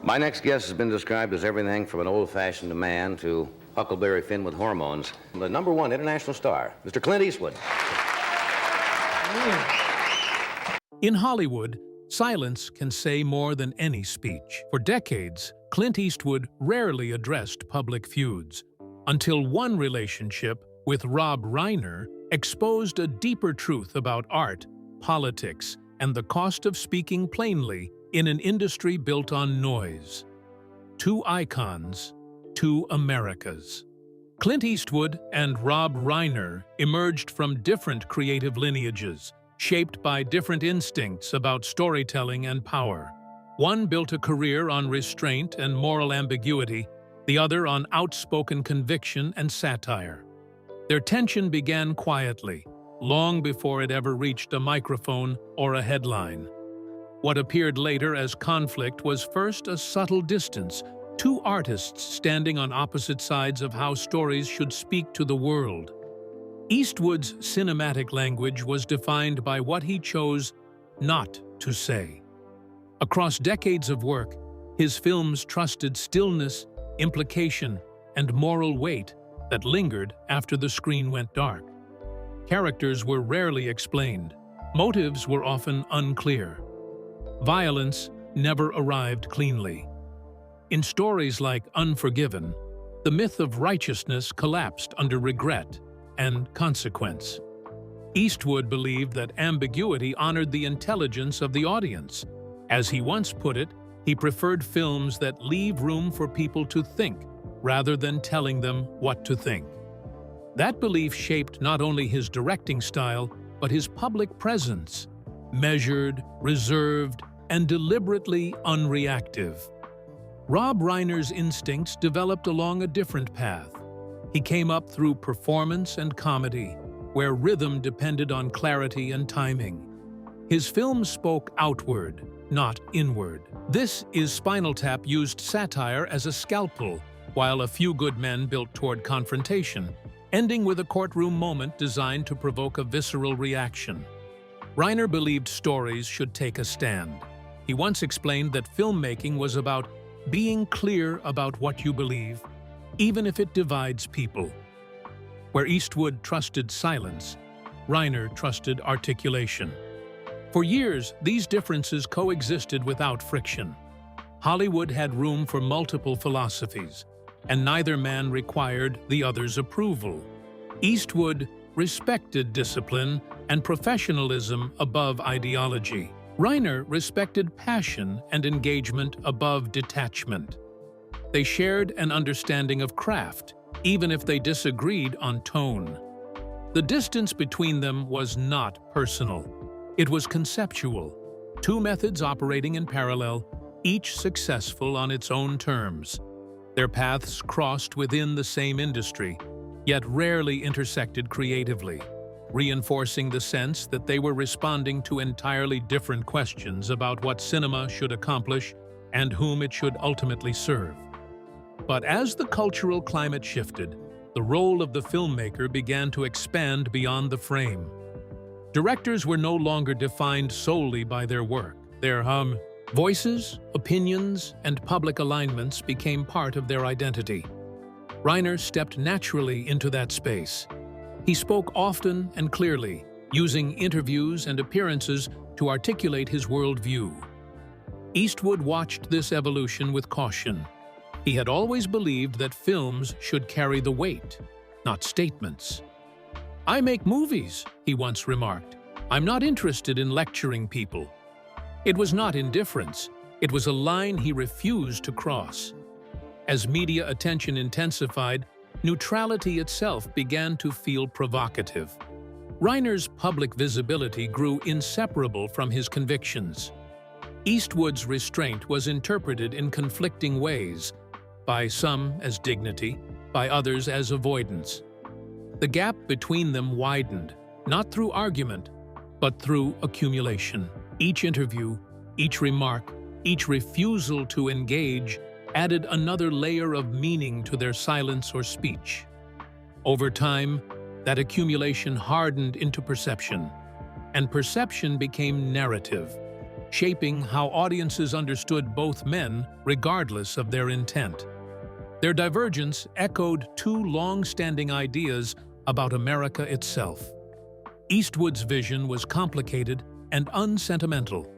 My next guest has been described as everything from an old-fashioned man to Huckleberry Finn with hormones. The #1 international star, Mr. Clint Eastwood. In Hollywood, silence can say more than any speech. For decades, Clint Eastwood rarely addressed public feuds, until one relationship with Rob Reiner exposed a deeper truth about art, politics, and the cost of speaking plainly in an industry built on noise. Two icons, two Americas. Clint Eastwood and Rob Reiner emerged from different creative lineages, shaped by different instincts about storytelling and power. One built a career on restraint and moral ambiguity, the other on outspoken conviction and satire. Their tension began quietly, long before it ever reached a microphone or a headline. What appeared later as conflict was first a subtle distance, two artists standing on opposite sides of how stories should speak to the world. Eastwood's cinematic language was defined by what he chose not to say. Across decades of work, his films trusted stillness, implication, and moral weight that lingered after the screen went dark. Characters were rarely explained. Motives were often unclear. Violence never arrived cleanly. In stories like Unforgiven, the myth of righteousness collapsed under regret and consequence. Eastwood believed that ambiguity honored the intelligence of the audience. As he once put it, he preferred films that leave room for people to think, rather than telling them what to think. That belief shaped not only his directing style, but his public presence, measured, reserved, and deliberately unreactive. Rob Reiner's instincts developed along a different path. He came up through performance and comedy, where rhythm depended on clarity and timing. His films spoke outward, not inward. This Is Spinal Tap used satire as a scalpel, while A Few Good Men built toward confrontation, ending with a courtroom moment designed to provoke a visceral reaction. Reiner believed stories should take a stand. He once explained that filmmaking was about being clear about what you believe, even if it divides people. Where Eastwood trusted silence, Reiner trusted articulation. For years, these differences coexisted without friction. Hollywood had room for multiple philosophies, and neither man required the other's approval. Eastwood respected discipline and professionalism above ideology. Reiner respected passion and engagement above detachment. They shared an understanding of craft, even if they disagreed on tone. The distance between them was not personal. It was conceptual. Two methods operating in parallel, each successful on its own terms. Their paths crossed within the same industry, yet rarely intersected creatively, reinforcing the sense that they were responding to entirely different questions about what cinema should accomplish and whom it should ultimately serve. But as the cultural climate shifted, the role of the filmmaker began to expand beyond the frame. Directors were no longer defined solely by their work. Their voices, opinions, and public alignments became part of their identity. Reiner stepped naturally into that space. He spoke often and clearly, using interviews and appearances to articulate his worldview. Eastwood watched this evolution with caution. He had always believed that films should carry the weight, not statements. "I make movies," he once remarked. "I'm not interested in lecturing people." It was not indifference. It was a line he refused to cross. As media attention intensified, neutrality itself began to feel provocative. Reiner's public visibility grew inseparable from his convictions. Eastwood's restraint was interpreted in conflicting ways, by some as dignity, by others as avoidance. The gap between them widened, not through argument, but through accumulation. Each interview, each remark, each refusal to engage added another layer of meaning to their silence or speech. Over time, that accumulation hardened into perception, and perception became narrative. shaping how audiences understood both men regardless of their intent. Their divergence echoed two long-standing ideas about America itself. Eastwood's vision was complicated and unsentimental.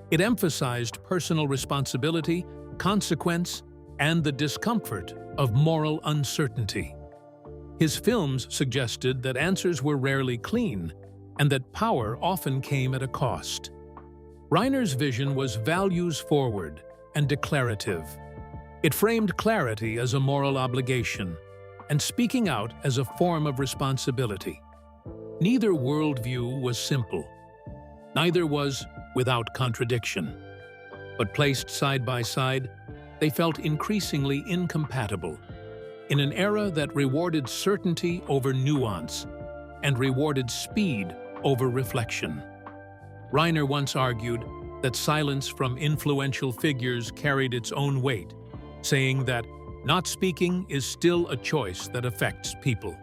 It emphasized personal responsibility, consequence, and the discomfort of moral uncertainty. His films suggested that answers were rarely clean and that power often came at a cost. Reiner's vision was values-forward and declarative. It framed clarity as a moral obligation and speaking out as a form of responsibility. Neither worldview was simple. Neither was without contradiction. But placed side by side, they felt increasingly incompatible. In an era that rewarded certainty over nuance and rewarded speed over reflection. Reiner once argued that silence from influential figures carried its own weight, saying that not speaking is still a choice that affects people.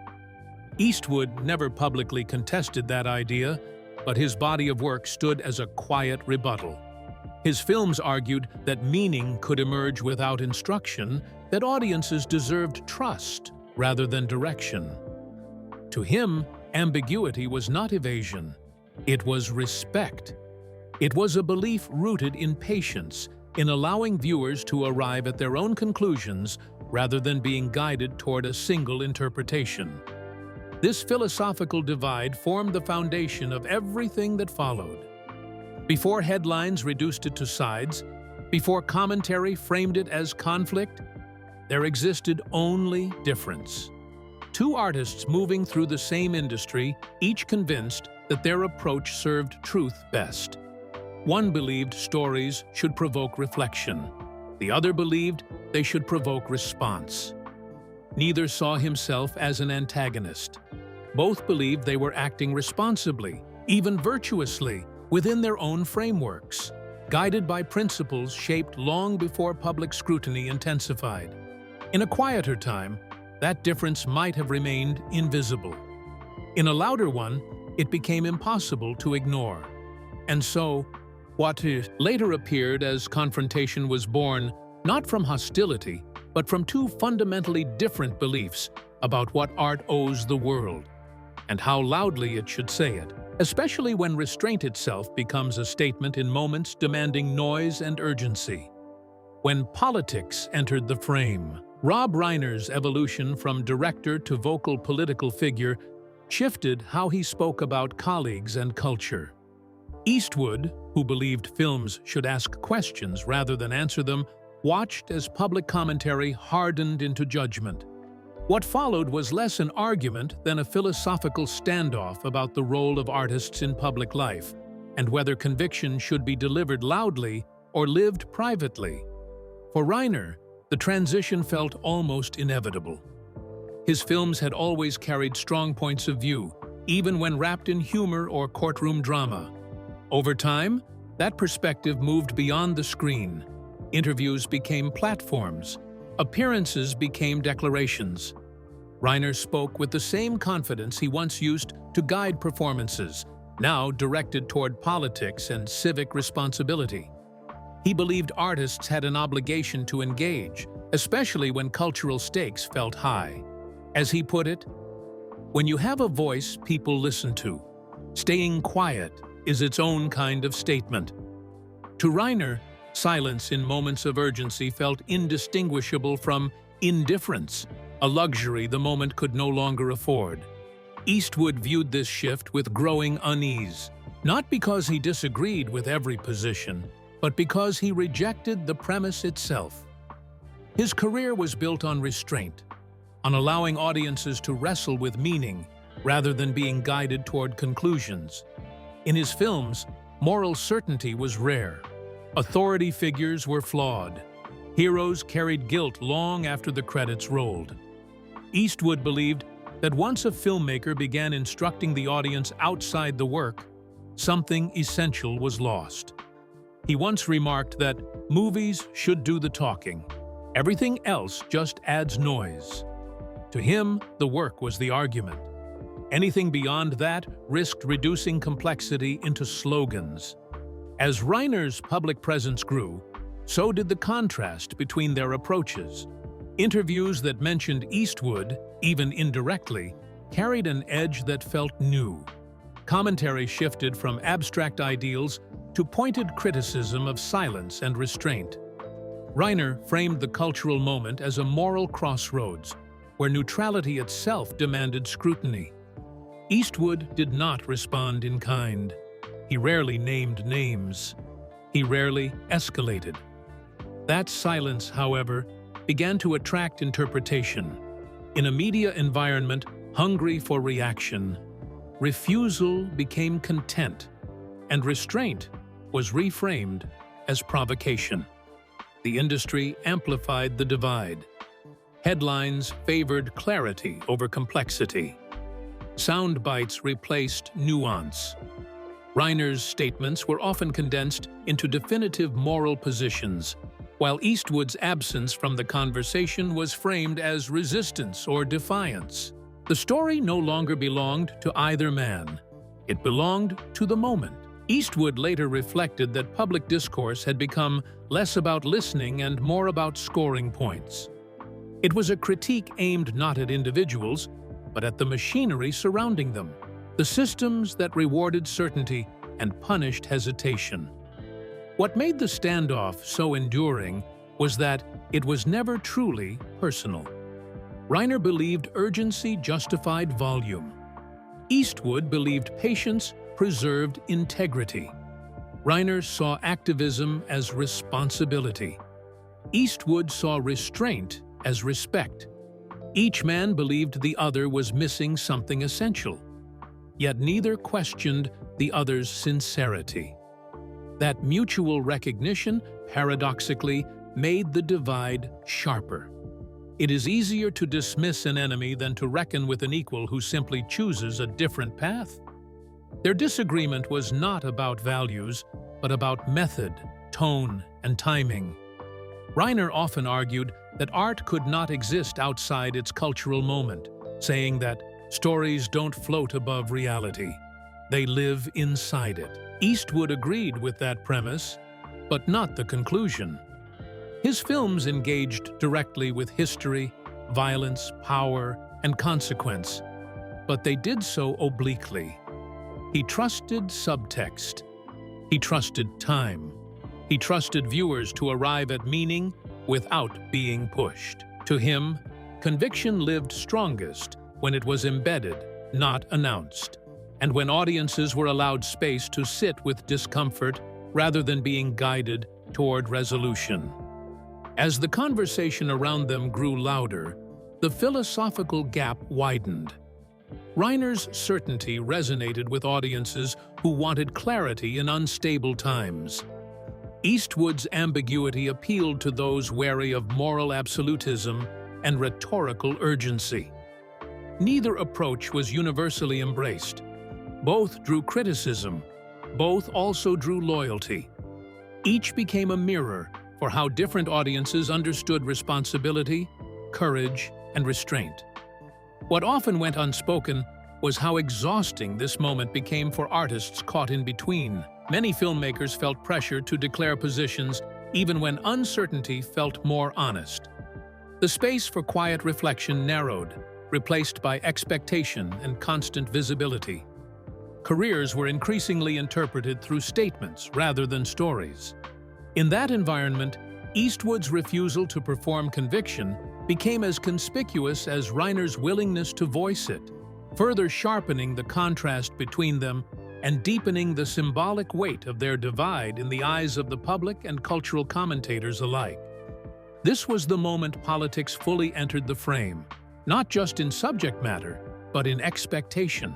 Eastwood never publicly contested that idea, but his body of work stood as a quiet rebuttal. His films argued that meaning could emerge without instruction, that audiences deserved trust rather than direction. To him, ambiguity was not evasion. It was respect. It was a belief rooted in patience, in allowing viewers to arrive at their own conclusions rather than being guided toward a single interpretation. This philosophical divide formed the foundation of everything that followed. Before headlines reduced it to sides, before commentary framed it as conflict, there existed only difference. Two artists moving through the same industry, each convinced that their approach served truth best. One believed stories should provoke reflection. The other believed they should provoke response. Neither saw himself as an antagonist. Both believed they were acting responsibly, even virtuously, within their own frameworks, guided by principles shaped long before public scrutiny intensified. In a quieter time, that difference might have remained invisible. In a louder one, it became impossible to ignore. And so, what later appeared as confrontation was born not from hostility, but from two fundamentally different beliefs about what art owes the world, and how loudly it should say it, especially when restraint itself becomes a statement in moments demanding noise and urgency. When politics entered the frame, Rob Reiner's evolution from director to vocal political figure shifted how he spoke about colleagues and culture. Eastwood, who believed films should ask questions rather than answer them, watched as public commentary hardened into judgment. What followed was less an argument than a philosophical standoff about the role of artists in public life, and whether conviction should be delivered loudly or lived privately. For Reiner, the transition felt almost inevitable. His films had always carried strong points of view, even when wrapped in humor or courtroom drama. Over time, that perspective moved beyond the screen. Interviews became platforms. Appearances became declarations. Reiner spoke with the same confidence he once used to guide performances, now directed toward politics and civic responsibility. He believed artists had an obligation to engage, especially when cultural stakes felt high. As he put it, "When you have a voice people listen to, staying quiet is its own kind of statement." To Reiner, silence in moments of urgency felt indistinguishable from indifference, a luxury the moment could no longer afford. Eastwood viewed this shift with growing unease, not because he disagreed with every position, but because he rejected the premise itself. His career was built on restraint, on allowing audiences to wrestle with meaning rather than being guided toward conclusions. In his films, moral certainty was rare. Authority figures were flawed. Heroes carried guilt long after the credits rolled. Eastwood believed that once a filmmaker began instructing the audience outside the work, something essential was lost. He once remarked that movies should do the talking. Everything else just adds noise. To him, the work was the argument. Anything beyond that risked reducing complexity into slogans. As Reiner's public presence grew, so did the contrast between their approaches. Interviews that mentioned Eastwood, even indirectly, carried an edge that felt new. Commentary shifted from abstract ideals to pointed criticism of silence and restraint. Reiner framed the cultural moment as a moral crossroads, where neutrality itself demanded scrutiny. Eastwood did not respond in kind. He rarely named names. He rarely escalated. That silence, however, began to attract interpretation. In a media environment hungry for reaction, refusal became content, and restraint was reframed as provocation. The industry amplified the divide. Headlines favored clarity over complexity. Sound bites replaced nuance. Reiner's statements were often condensed into definitive moral positions, while Eastwood's absence from the conversation was framed as resistance or defiance. The story no longer belonged to either man. It belonged to the moment. Eastwood later reflected that public discourse had become less about listening and more about scoring points. It was a critique aimed not at individuals, but at the machinery surrounding them, the systems that rewarded certainty and punished hesitation. What made the standoff so enduring was that it was never truly personal. Reiner believed urgency justified volume. Eastwood believed patience preserved integrity. Reiner saw activism as responsibility. Eastwood saw restraint as respect. Each man believed the other was missing something essential, yet neither questioned the other's sincerity. That mutual recognition, paradoxically, made the divide sharper. It is easier to dismiss an enemy than to reckon with an equal who simply chooses a different path. Their disagreement was not about values, but about method, tone, and timing. Reiner often argued that art could not exist outside its cultural moment, saying that stories don't float above reality. They live inside it. Eastwood agreed with that premise, but not the conclusion. His films engaged directly with history, violence, power, and consequence, but they did so obliquely. He trusted subtext. He trusted time. He trusted viewers to arrive at meaning without being pushed. To him, conviction lived strongest when it was embedded, not announced, and when audiences were allowed space to sit with discomfort rather than being guided toward resolution. As the conversation around them grew louder, the philosophical gap widened. Reiner's certainty resonated with audiences who wanted clarity in unstable times. Eastwood's ambiguity appealed to those wary of moral absolutism and rhetorical urgency. Neither approach was universally embraced. Both drew criticism. Both also drew loyalty. Each became a mirror for how different audiences understood responsibility, courage, and restraint. What often went unspoken was how exhausting this moment became for artists caught in between. Many filmmakers felt pressure to declare positions even when uncertainty felt more honest. The space for quiet reflection narrowed, replaced by expectation and constant visibility. Careers were increasingly interpreted through statements rather than stories. In that environment, Eastwood's refusal to perform conviction became as conspicuous as Reiner's willingness to voice it, further sharpening the contrast between them and deepening the symbolic weight of their divide in the eyes of the public and cultural commentators alike. This was the moment politics fully entered the frame, not just in subject matter, but in expectation.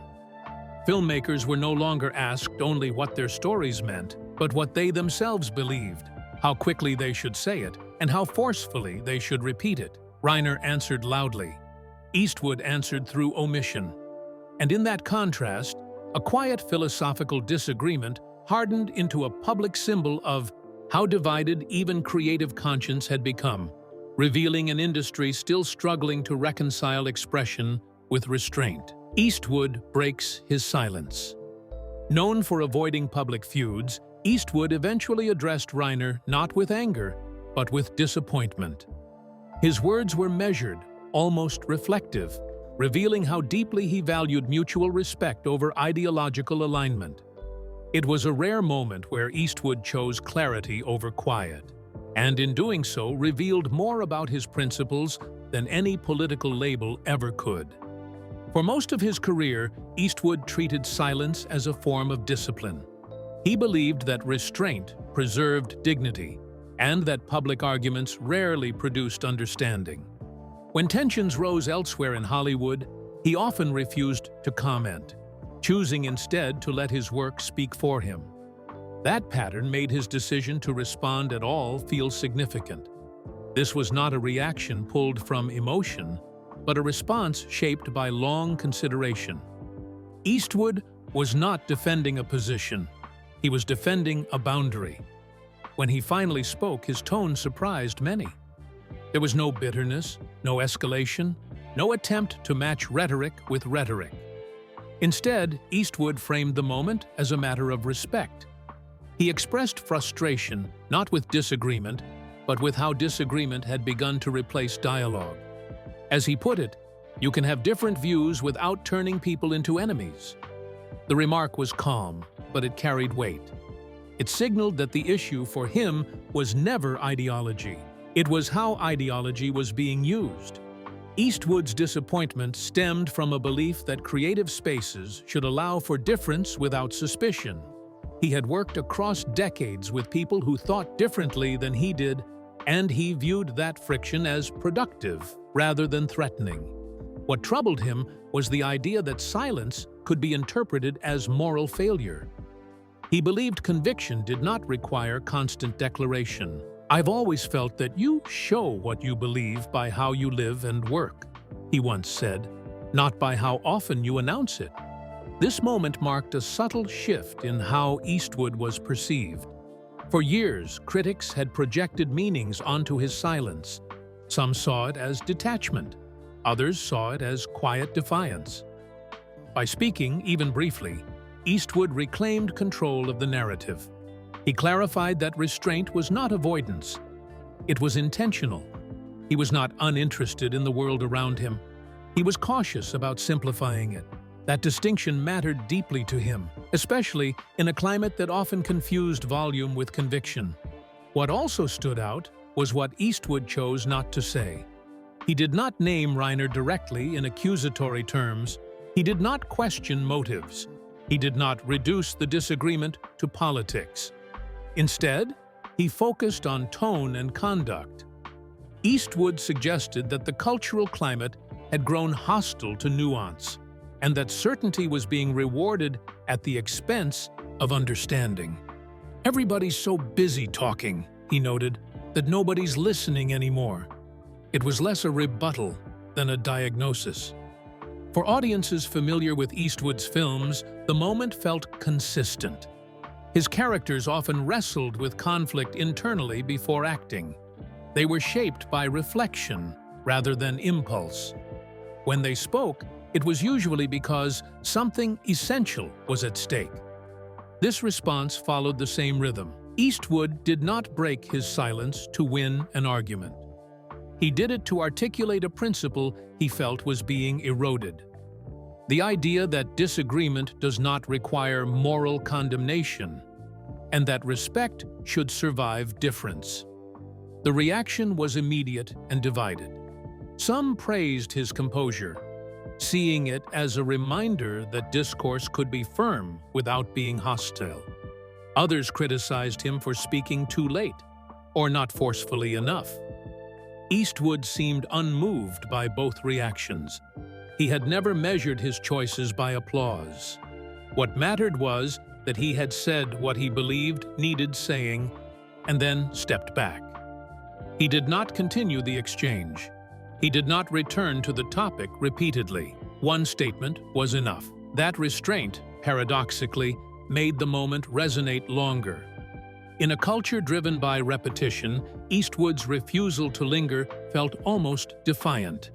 Filmmakers were no longer asked only what their stories meant, but what they themselves believed, how quickly they should say it, and how forcefully they should repeat it. Reiner answered loudly. Eastwood answered through omission. And in that contrast, a quiet philosophical disagreement hardened into a public symbol of how divided even creative conscience had become, revealing an industry still struggling to reconcile expression with restraint. Eastwood breaks his silence. Known for avoiding public feuds, Eastwood eventually addressed Reiner not with anger, but with disappointment. His words were measured, almost reflective, revealing how deeply he valued mutual respect over ideological alignment. It was a rare moment where Eastwood chose clarity over quiet, and in doing so revealed more about his principles than any political label ever could. For most of his career, Eastwood treated silence as a form of discipline. He believed that restraint preserved dignity, and that public arguments rarely produced understanding. When tensions rose elsewhere in Hollywood, he often refused to comment, choosing instead to let his work speak for him. That pattern made his decision to respond at all feel significant. This was not a reaction pulled from emotion, but a response shaped by long consideration. Eastwood was not defending a position. He was defending a boundary. When he finally spoke, his tone surprised many. There was no bitterness, no escalation, no attempt to match rhetoric with rhetoric. Instead, Eastwood framed the moment as a matter of respect. He expressed frustration, not with disagreement, but with how disagreement had begun to replace dialogue. As he put it, "You can have different views without turning people into enemies." The remark was calm, but it carried weight. It signaled that the issue for him was never ideology. It was how ideology was being used. Eastwood's disappointment stemmed from a belief that creative spaces should allow for difference without suspicion. He had worked across decades with people who thought differently than he did, and he viewed that friction as productive rather than threatening. What troubled him was the idea that silence could be interpreted as moral failure. He believed conviction did not require constant declaration. "I've always felt that you show what you believe by how you live and work," he once said, "not by how often you announce it." This moment marked a subtle shift in how Eastwood was perceived. For years, critics had projected meanings onto his silence. Some saw it as detachment. Others saw it as quiet defiance. By speaking, even briefly, Eastwood reclaimed control of the narrative. He clarified that restraint was not avoidance. It was intentional. He was not uninterested in the world around him. He was cautious about simplifying it. That distinction mattered deeply to him, especially in a climate that often confused volume with conviction. What also stood out was what Eastwood chose not to say. He did not name Reiner directly in accusatory terms. He did not question motives. He did not reduce the disagreement to politics. Instead, he focused on tone and conduct. Eastwood suggested that the cultural climate had grown hostile to nuance, and that certainty was being rewarded at the expense of understanding. "Everybody's so busy talking," he noted, "that nobody's listening anymore." It was less a rebuttal than a diagnosis. For audiences familiar with Eastwood's films, the moment felt consistent. His characters often wrestled with conflict internally before acting. They were shaped by reflection rather than impulse. When they spoke, it was usually because something essential was at stake. This response followed the same rhythm. Eastwood did not break his silence to win an argument. He did it to articulate a principle he felt was being eroded. The idea that disagreement does not require moral condemnation, and that respect should survive difference. The reaction was immediate and divided. Some praised his composure, seeing it as a reminder that discourse could be firm without being hostile. Others criticized him for speaking too late, or not forcefully enough. Eastwood seemed unmoved by both reactions. He had never measured his choices by applause. What mattered was that he had said what he believed needed saying, and then stepped back. He did not continue the exchange. He did not return to the topic repeatedly. One statement was enough. That restraint, paradoxically, made the moment resonate longer. In a culture driven by repetition, Eastwood's refusal to linger felt almost defiant.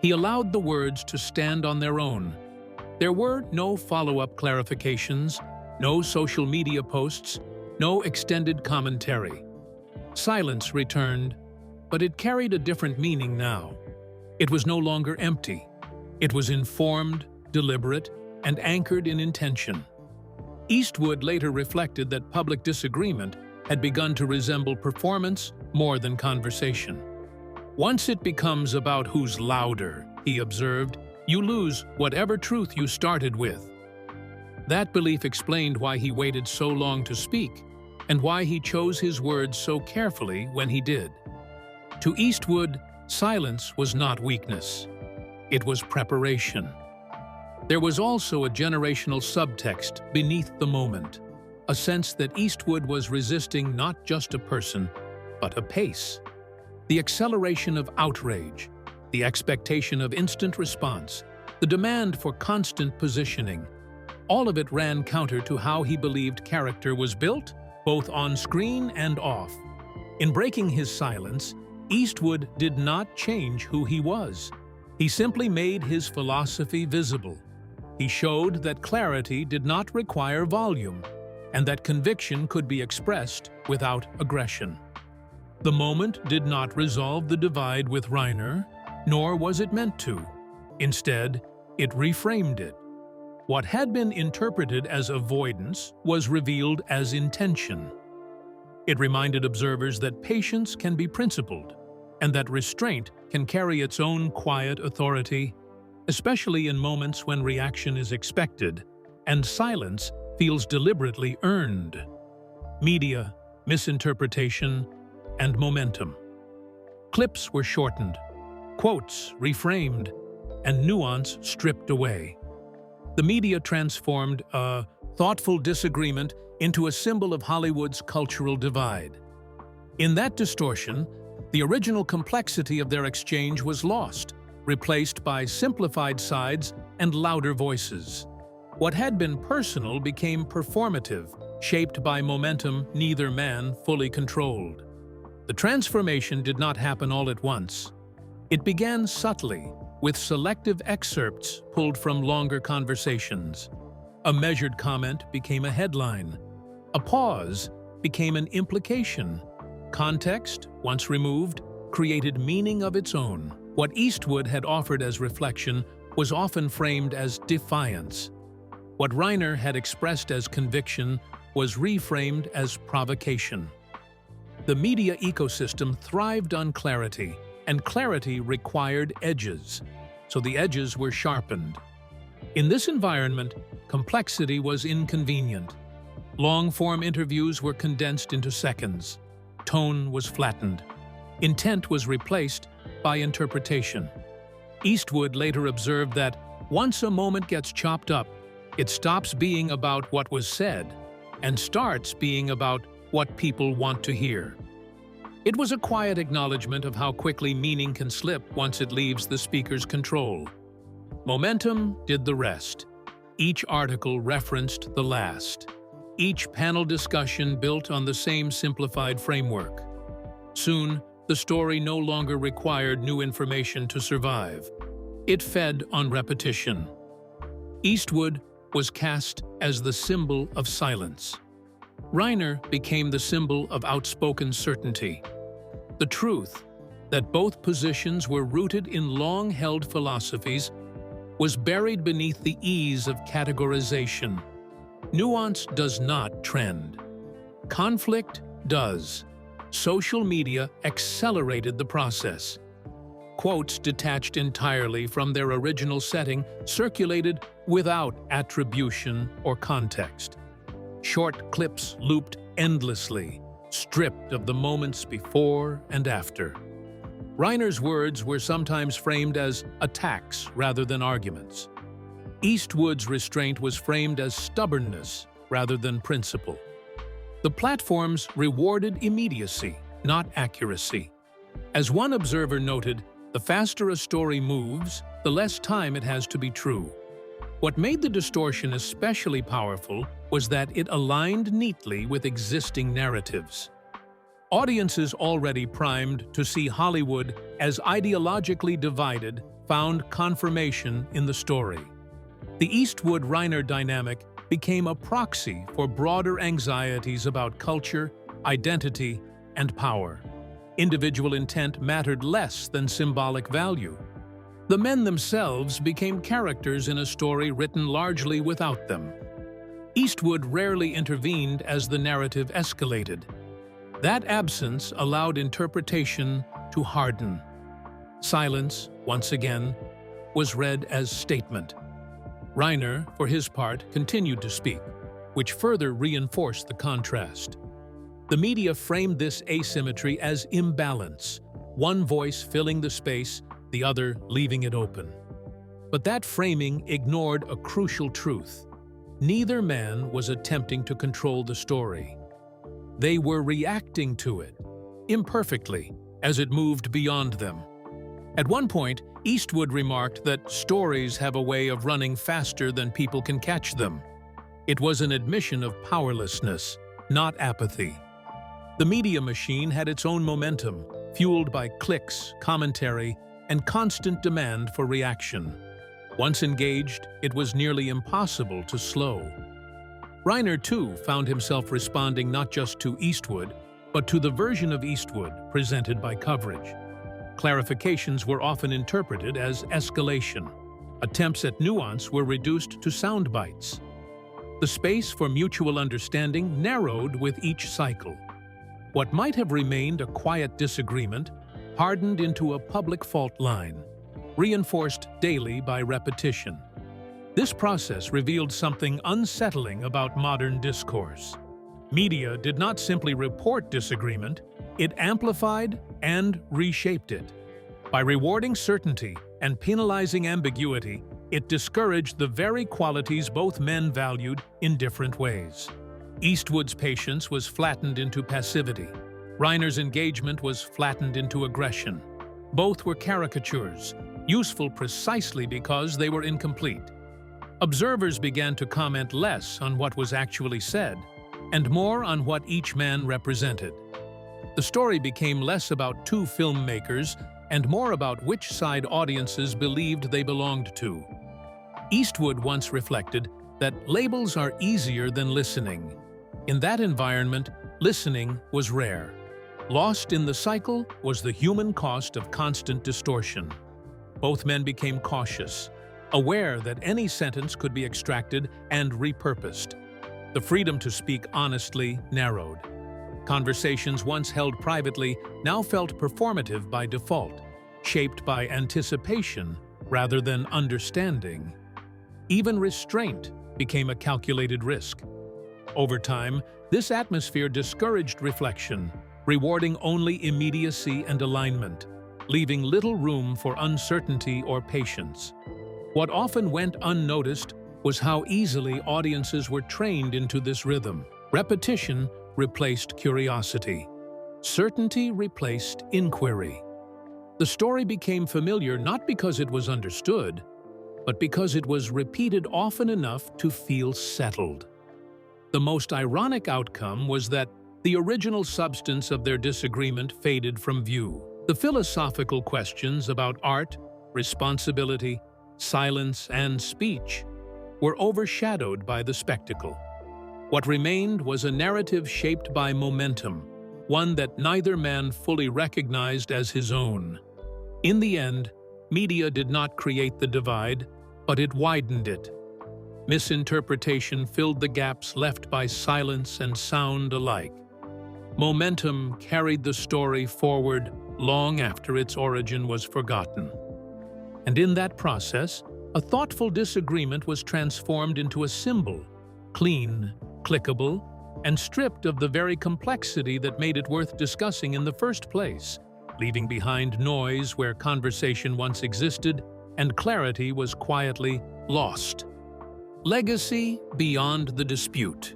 He allowed the words to stand on their own. There were no follow-up clarifications, no social media posts, no extended commentary. Silence returned, but it carried a different meaning now. It was no longer empty. It was informed, deliberate, and anchored in intention. Eastwood later reflected that public disagreement had begun to resemble performance more than conversation. Once it becomes about who's louder, he observed, you lose whatever truth you started with. That belief explained why he waited so long to speak, and why he chose his words so carefully when he did. To Eastwood, silence was not weakness. It was preparation. There was also a generational subtext beneath the moment, a sense that Eastwood was resisting not just a person, but a pace. The acceleration of outrage, the expectation of instant response, the demand for constant positioning, all of it ran counter to how he believed character was built, both on screen and off. In breaking his silence, Eastwood did not change who he was. He simply made his philosophy visible. He showed that clarity did not require volume, and that conviction could be expressed without aggression. The moment did not resolve the divide with Reiner, nor was it meant to. Instead, it reframed it. What had been interpreted as avoidance was revealed as intention. It reminded observers that patience can be principled, and that restraint can carry its own quiet authority, especially in moments when reaction is expected and silence feels deliberately earned. Media, misinterpretation, and momentum. Clips were shortened, quotes reframed, and nuance stripped away. The media transformed a thoughtful disagreement into a symbol of Hollywood's cultural divide. In that distortion, the original complexity of their exchange was lost, replaced by simplified sides and louder voices. What had been personal became performative, shaped by momentum neither man fully controlled. The transformation did not happen all at once. It began subtly, with selective excerpts pulled from longer conversations. A measured comment became a headline. A pause became an implication. Context, once removed, created meaning of its own. What Eastwood had offered as reflection was often framed as defiance. What Reiner had expressed as conviction was reframed as provocation. The media ecosystem thrived on clarity, and clarity required edges, so the edges were sharpened. In this environment, complexity was inconvenient. Long-form interviews were condensed into seconds. Tone was flattened. Intent was replaced by interpretation. Eastwood later observed that once a moment gets chopped up, it stops being about what was said and starts being about what people want to hear. It was a quiet acknowledgement of how quickly meaning can slip once it leaves the speaker's control. Momentum did the rest. Each article referenced the last. Each panel discussion built on the same simplified framework. Soon, the story no longer required new information to survive. It fed on repetition. Eastwood was cast as the symbol of silence. Reiner became the symbol of outspoken certainty. The truth that both positions were rooted in long-held philosophies was buried beneath the ease of categorization. Nuance does not trend. Conflict does. Social media accelerated the process. Quotes detached entirely from their original setting circulated without attribution or context. Short clips looped endlessly, stripped of the moments before and after. Reiner's words were sometimes framed as attacks rather than arguments. Eastwood's restraint was framed as stubbornness rather than principle. The platforms rewarded immediacy, not accuracy. As one observer noted, the faster a story moves, the less time it has to be true. What made the distortion especially powerful was that it aligned neatly with existing narratives. Audiences already primed to see Hollywood as ideologically divided found confirmation in the story. The Eastwood-Reiner dynamic became a proxy for broader anxieties about culture, identity, and power. Individual intent mattered less than symbolic value. The men themselves became characters in a story written largely without them. Eastwood rarely intervened as the narrative escalated. That absence allowed interpretation to harden. Silence, once again, was read as statement. Reiner, for his part, continued to speak, which further reinforced the contrast. The media framed this asymmetry as imbalance, one voice filling the space, the other leaving it open. But that framing ignored a crucial truth. Neither man was attempting to control the story. They were reacting to it, imperfectly, as it moved beyond them. At one point, Eastwood remarked that stories have a way of running faster than people can catch them. It was an admission of powerlessness, not apathy. The media machine had its own momentum, fueled by clicks, commentary, and constant demand for reaction. Once engaged, it was nearly impossible to slow. Reiner, too, found himself responding not just to Eastwood, but to the version of Eastwood presented by coverage. Clarifications were often interpreted as escalation. Attempts at nuance were reduced to sound bites. The space for mutual understanding narrowed with each cycle. What might have remained a quiet disagreement hardened into a public fault line, reinforced daily by repetition. This process revealed something unsettling about modern discourse. Media did not simply report disagreement, it amplified and reshaped it. By rewarding certainty and penalizing ambiguity, it discouraged the very qualities both men valued in different ways. Eastwood's patience was flattened into passivity. Reiner's engagement was flattened into aggression. Both were caricatures, useful precisely because they were incomplete. Observers began to comment less on what was actually said, and more on what each man represented. The story became less about two filmmakers and more about which side audiences believed they belonged to. Eastwood once reflected that labels are easier than listening. In that environment, listening was rare. Lost in the cycle was the human cost of constant distortion. Both men became cautious, aware that any sentence could be extracted and repurposed. The freedom to speak honestly narrowed. Conversations once held privately now felt performative by default, shaped by anticipation rather than understanding. Even restraint became a calculated risk. Over time, this atmosphere discouraged reflection, rewarding only immediacy and alignment, leaving little room for uncertainty or patience. What often went unnoticed was how easily audiences were trained into this rhythm. Repetition replaced curiosity. Certainty replaced inquiry. The story became familiar not because it was understood, but because it was repeated often enough to feel settled. The most ironic outcome was that the original substance of their disagreement faded from view. The philosophical questions about art, responsibility, silence, and speech were overshadowed by the spectacle. What remained was a narrative shaped by momentum, one that neither man fully recognized as his own. In the end, media did not create the divide, but it widened it. Misinterpretation filled the gaps left by silence and sound alike. Momentum carried the story forward long after its origin was forgotten. And in that process, a thoughtful disagreement was transformed into a symbol, clean, clickable, and stripped of the very complexity that made it worth discussing in the first place, leaving behind noise where conversation once existed and clarity was quietly lost. Legacy beyond the dispute.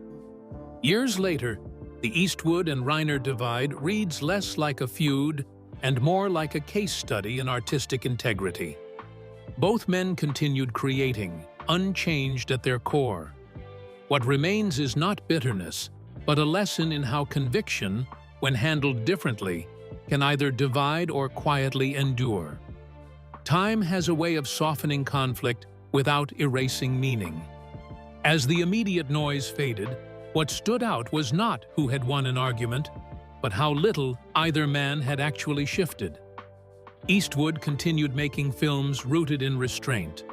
Years later, the Eastwood and Reiner divide reads less like a feud and more like a case study in artistic integrity. Both men continued creating, unchanged at their core. What remains is not bitterness, but a lesson in how conviction, when handled differently, can either divide or quietly endure. Time has a way of softening conflict without erasing meaning. As the immediate noise faded, what stood out was not who had won an argument, but how little either man had actually shifted. Eastwood continued making films rooted in restraint,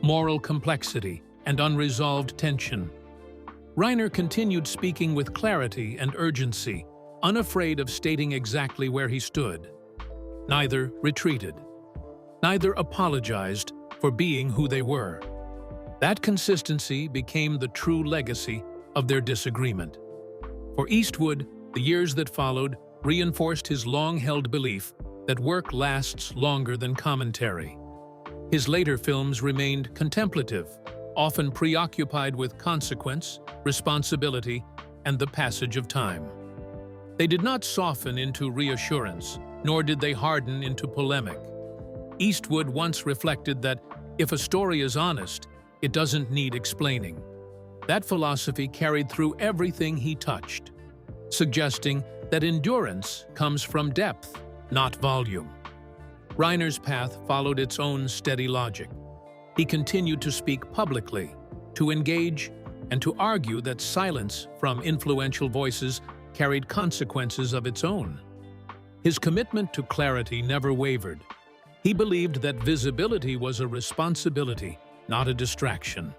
moral complexity, and unresolved tension. Reiner continued speaking with clarity and urgency, unafraid of stating exactly where he stood. Neither retreated. Neither apologized for being who they were. That consistency became the true legacy of their disagreement. For Eastwood, the years that followed reinforced his long-held belief that work lasts longer than commentary. His later films remained contemplative, often preoccupied with consequence, responsibility, and the passage of time. They did not soften into reassurance, nor did they harden into polemic. Eastwood once reflected that if a story is honest, it doesn't need explaining. That philosophy carried through everything he touched, suggesting that endurance comes from depth, not volume. Reiner's path followed its own steady logic. He continued to speak publicly, to engage, and to argue that silence from influential voices carried consequences of its own. His commitment to clarity never wavered. He believed that visibility was a responsibility, not a distraction.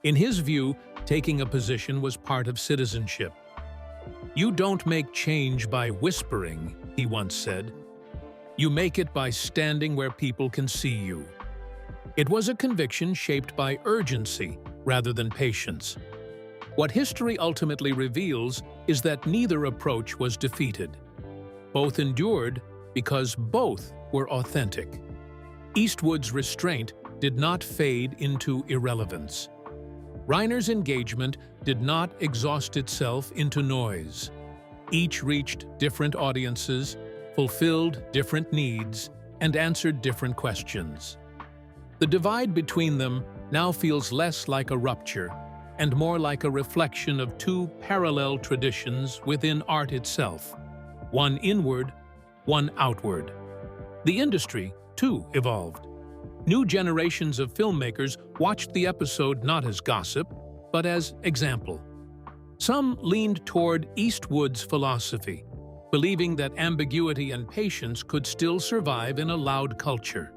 In his view, taking a position was part of citizenship. "You don't make change by whispering," he once said. "You make it by standing where people can see you." It was a conviction shaped by urgency rather than patience. What history ultimately reveals is that neither approach was defeated. Both endured because both were authentic. Eastwood's restraint did not fade into irrelevance. Reiner's engagement did not exhaust itself into noise. Each reached different audiences, fulfilled different needs, and answered different questions. The divide between them now feels less like a rupture and more like a reflection of two parallel traditions within art itself, one inward, one outward. The industry, too, evolved. New generations of filmmakers watched the episode not as gossip, but as example. Some leaned toward Eastwood's philosophy, believing that ambiguity and patience could still survive in a loud culture.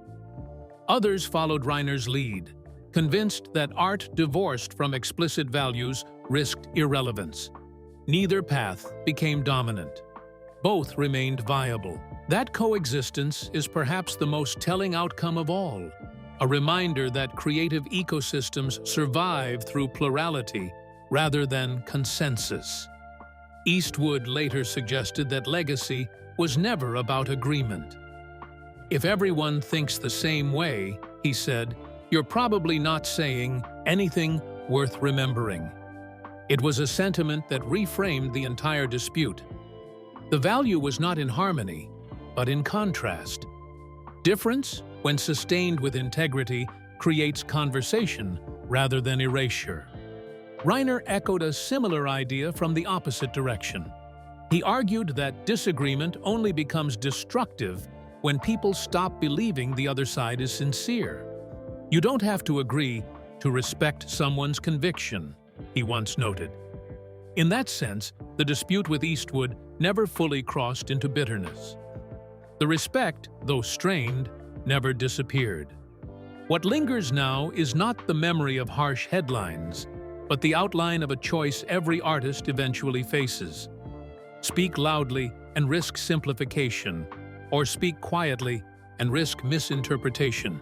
Others followed Reiner's lead, convinced that art divorced from explicit values risked irrelevance. Neither path became dominant. Both remained viable. That coexistence is perhaps the most telling outcome of all, a reminder that creative ecosystems survive through plurality rather than consensus. Eastwood later suggested that legacy was never about agreement. "If everyone thinks the same way," he said, "you're probably not saying anything worth remembering." It was a sentiment that reframed the entire dispute. The value was not in harmony, but in contrast. Difference, when sustained with integrity, creates conversation rather than erasure. Reiner echoed a similar idea from the opposite direction. He argued that disagreement only becomes destructive when people stop believing the other side is sincere. "You don't have to agree to respect someone's conviction," he once noted. In that sense, the dispute with Eastwood never fully crossed into bitterness. The respect, though strained, never disappeared. What lingers now is not the memory of harsh headlines, but the outline of a choice every artist eventually faces. Speak loudly and risk simplification, or speak quietly and risk misinterpretation.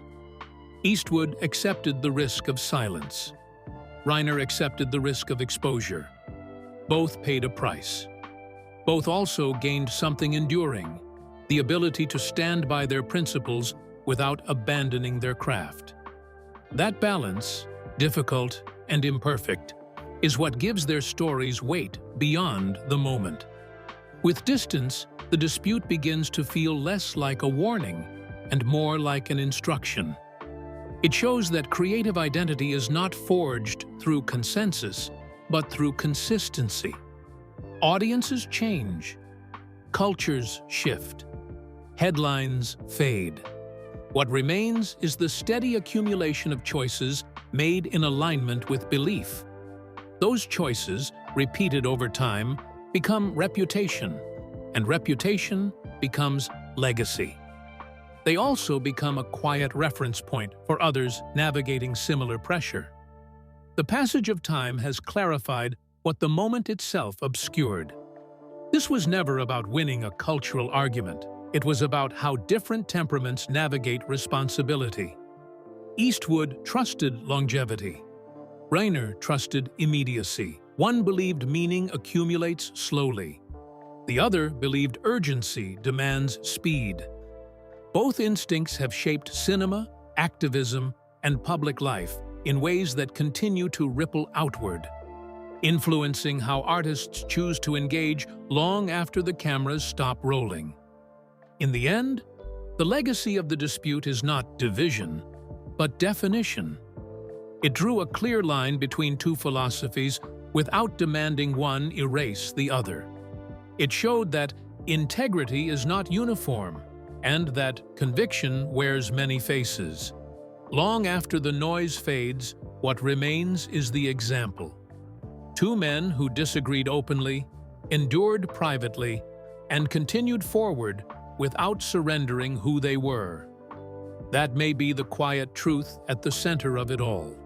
Eastwood accepted the risk of silence. Reiner accepted the risk of exposure. Both paid a price. Both also gained something enduring, the ability to stand by their principles without abandoning their craft. That balance, difficult and imperfect, is what gives their stories weight beyond the moment. With distance, the dispute begins to feel less like a warning and more like an instruction. It shows that creative identity is not forged through consensus, but through consistency. Audiences change. Cultures shift. Headlines fade. What remains is the steady accumulation of choices made in alignment with belief, Those choices, repeated over time, become reputation, and reputation becomes legacy. They also become a quiet reference point for others navigating similar pressure. The passage of time has clarified what the moment itself obscured. This was never about winning a cultural argument. It was about how different temperaments navigate responsibility. Eastwood trusted longevity. Reiner trusted immediacy. One believed meaning accumulates slowly. The other believed urgency demands speed. Both instincts have shaped cinema, activism, and public life in ways that continue to ripple outward, influencing how artists choose to engage long after the cameras stop rolling. In the end, the legacy of the dispute is not division, but definition. It drew a clear line between two philosophies without demanding one erase the other. It showed that integrity is not uniform, and that conviction wears many faces. Long after the noise fades, what remains is the example. Two men who disagreed openly, endured privately, and continued forward without surrendering who they were. That may be the quiet truth at the center of it all.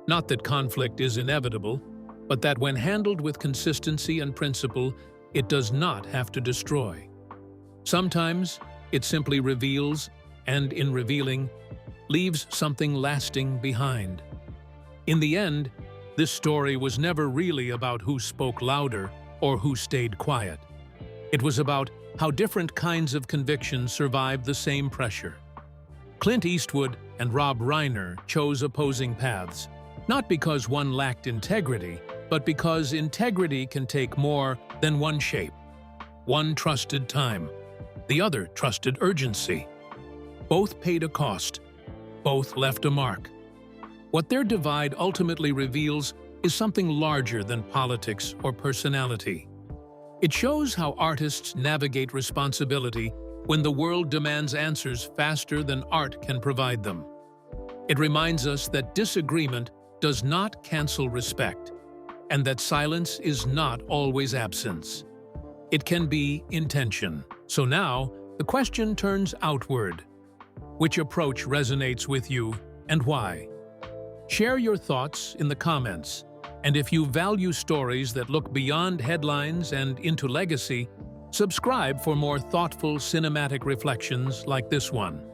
Not that conflict is inevitable, but that when handled with consistency and principle, it does not have to destroy. Sometimes, it simply reveals, and in revealing, leaves something lasting behind. In the end, this story was never really about who spoke louder or who stayed quiet. It was about how different kinds of conviction survived the same pressure. Clint Eastwood and Rob Reiner chose opposing paths, not because one lacked integrity, but because integrity can take more than one shape. One trusted time. The other trusted urgency. Both paid a cost. Both left a mark. What their divide ultimately reveals is something larger than politics or personality. It shows how artists navigate responsibility when the world demands answers faster than art can provide them. It reminds us that disagreement does not cancel respect, and that silence is not always absence. It can be intention. So now, the question turns outward. Which approach resonates with you, and why? Share your thoughts in the comments, and if you value stories that look beyond headlines and into legacy, subscribe for more thoughtful cinematic reflections like this one.